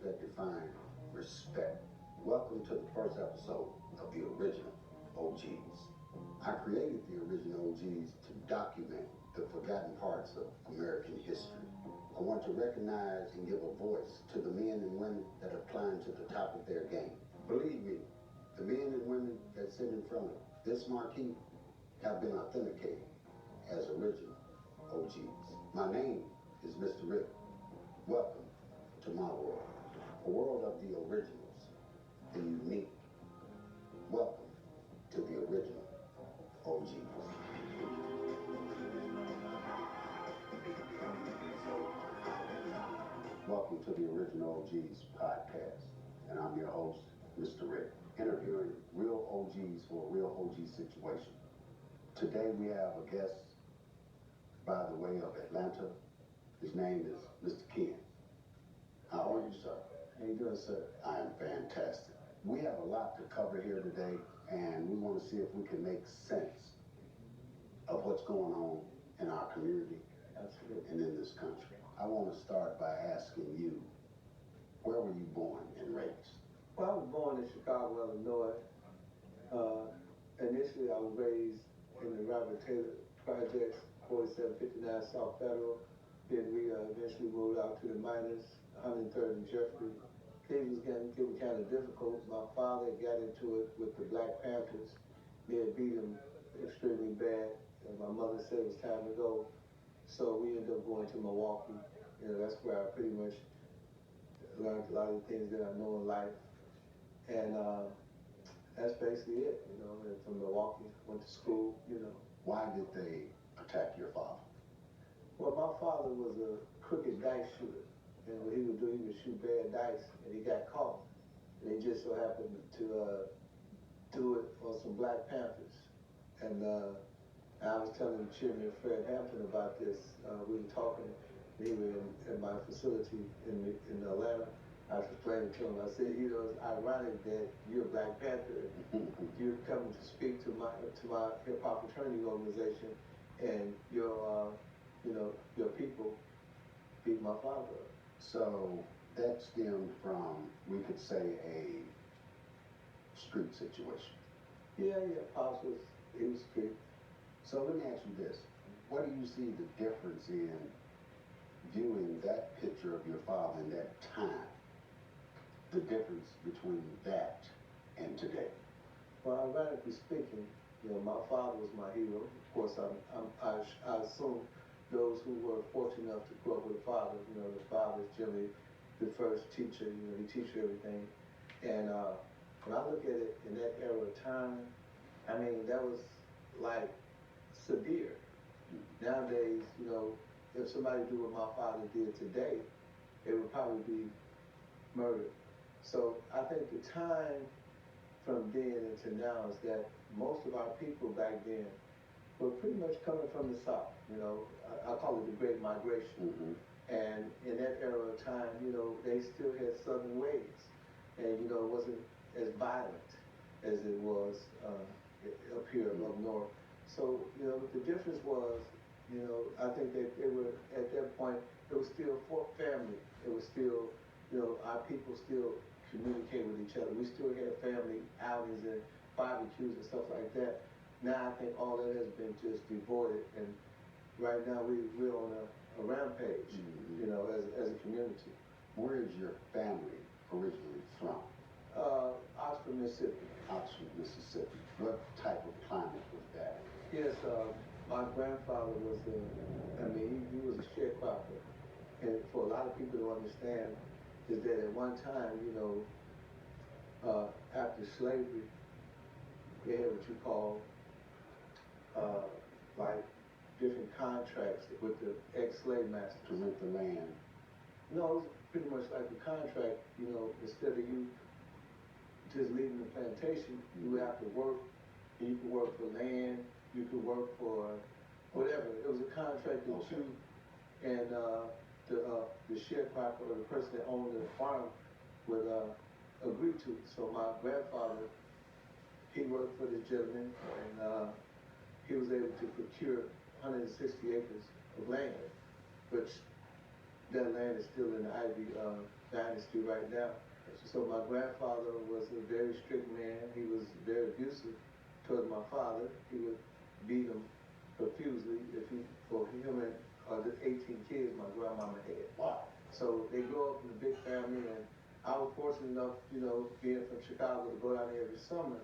that define respect. Welcome to the first episode of the original OGs. I created the original OGs to document the forgotten parts of American history. I want to recognize and give a voice to the men and women that have climbed to the top of their game. Believe me, the men and women that sit in front of this marquee have been authenticated as original OGs. My name is Mr. Rick. Welcome to my world, a world of the originals, the unique. Welcome to the original OGs. Welcome to the Original OGs podcast, and I'm your host, Mr. Rick, interviewing real OGs for a real OG situation. Today we have a guest by the way of Atlanta. His name is Mr. Ken. How are you, sir? How you doing, sir? I am fantastic. We have a lot to cover here today, and we want to see if we can make sense of what's going on in our community Absolutely. and in this country. I want to start by asking you, where were you born and raised? Well, I was born in Chicago, Illinois. Initially, I was raised in the Robert Taylor Projects, 4759 South Federal. Then we eventually moved out to the Miners, 103rd and Jeffrey. Things was getting kind of difficult. My father got into it with the Black Panthers. They had beat him extremely bad, and my mother said it was time to go. So we ended up going to Milwaukee. That's where I pretty much learned a lot of the things that I know in life. And that's basically it, And from Milwaukee, went to school, Why did they attack your father? Well, my father was a crooked dice shooter. And what he would do, he would shoot bad dice, and he got caught. And he just so happened to do it on some Black Panthers. And I was telling Chairman Fred Hampton about this. We were talking, and he was in my facility in Atlanta. I was explaining to him, I said, it's ironic that you're a Black Panther. You're coming to speak to my hip hop fraternity organization, and your people beat my father up. So that stemmed from, we could say, a street situation. Yeah, Pops he was street. So let me ask you this. What do you see the difference in viewing that picture of your father in that time? The difference between that and today? Well, ironically speaking, my father was my hero. Of course, I assume those who were fortunate enough to grow up with a father, the father is generally the first teacher, he teaches you everything. And when I look at it in that era of time, I mean, that was like severe. Nowadays, if somebody did what my father did today, it would probably be murder. So I think the time from then until now is that most of our people back then were pretty much coming from the South. I call it the Great Migration. Mm-hmm. And in that era of time, they still had Southern ways. And, it wasn't as violent as it was up here, up north. So, the difference was, I think that they were, at that point, it was still family. It was still, our people still communicate with each other. We still had family outings and barbecues and stuff like that. Now I think all that has been just devoided, and right now we're on a rampage, Mm-hmm. As a community. Where is your family originally from? Oxford, Mississippi. Oxford, Mississippi. What type of climate was that? Yes, my grandfather was he was a sharecropper. And for a lot of people to understand is that at one time, after slavery, they had what you call like different contracts with the ex-slave masters. To rent the land. No, it was pretty much like a contract, instead of you just leaving the plantation, you would have to work. You could work for land, you could work for whatever. It was a contract that you and the sharecropper or the person that owned the farm would agree to. So my grandfather, he worked for this gentleman, and he was able to procure 160 acres of land, which that land is still in the Ivy dynasty right now. So my grandfather was a very strict man. He was very abusive toward my father. He would beat him profusely for him and the 18 kids my grandmama had. Wow. So they grew up in a big family, and I was fortunate enough, being from Chicago, to go down there every summer.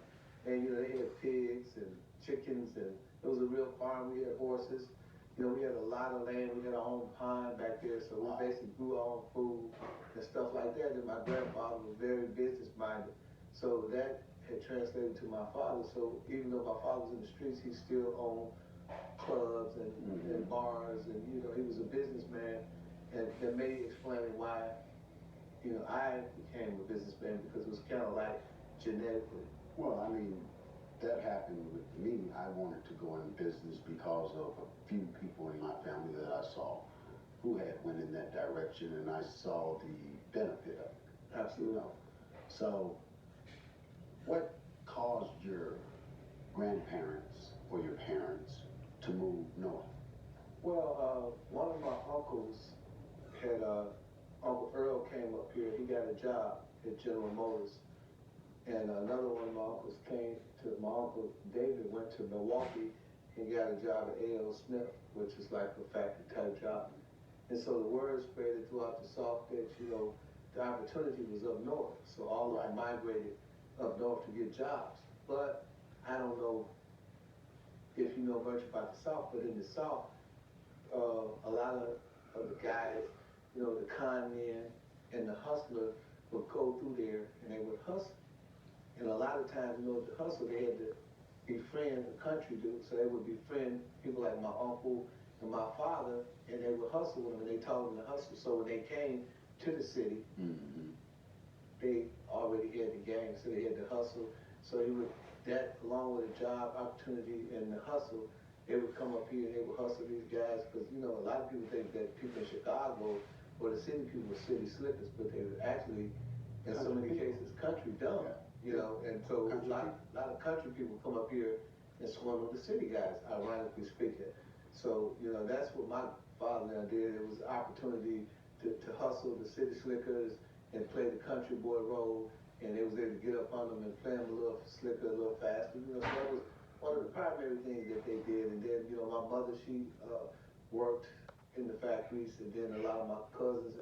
And they had pigs and chickens, and it was a real farm. We had horses. We had a lot of land. We had our own pond back there, so we basically grew our own food and stuff like that. And my grandfather was very business minded, so that had translated to my father. So even though my father was in the streets, he still owned clubs and bars, and he was a businessman, and that may explain why I became a businessman, because it was kind of like genetically. Well, I mean, that happened with me. I wanted to go in business because of a few people in my family that I saw who had went in that direction, and I saw the benefit of it. Absolutely. So, what caused your grandparents or your parents to move north? Well, one of my uncles had, Uncle Earl came up here. He got a job at General Motors. And another one of my uncles my uncle David went to Milwaukee and got a job at A.L. Smith, which is like a factory type job. And so the word spread throughout the South that, the opportunity was up north. So all of them migrated up north to get jobs. But I don't know if you know much about the South, but in the South, a lot of the guys, the con men and the hustler would go through there and they would hustle. And a lot of times, to hustle, they had to befriend the country dudes. So they would befriend people like my uncle and my father, and they would hustle with them, and they taught them to hustle. So when they came to the city, they already had the game, so they had to hustle. So that along with a job opportunity and the hustle, they would come up here and they would hustle these guys, because a lot of people think that people in Chicago or the city people were city slickers, but they were actually, in so many cases, country dumb. And so a lot of country people come up here and swim with the city guys, ironically speaking. So, that's what my father now did. It was an opportunity to hustle the city slickers and play the country boy role, and they was able to get up on them and play them a little slicker, a little faster. So that was one of the primary things that they did. And then, my mother, she worked in the factories, and then a lot of my cousins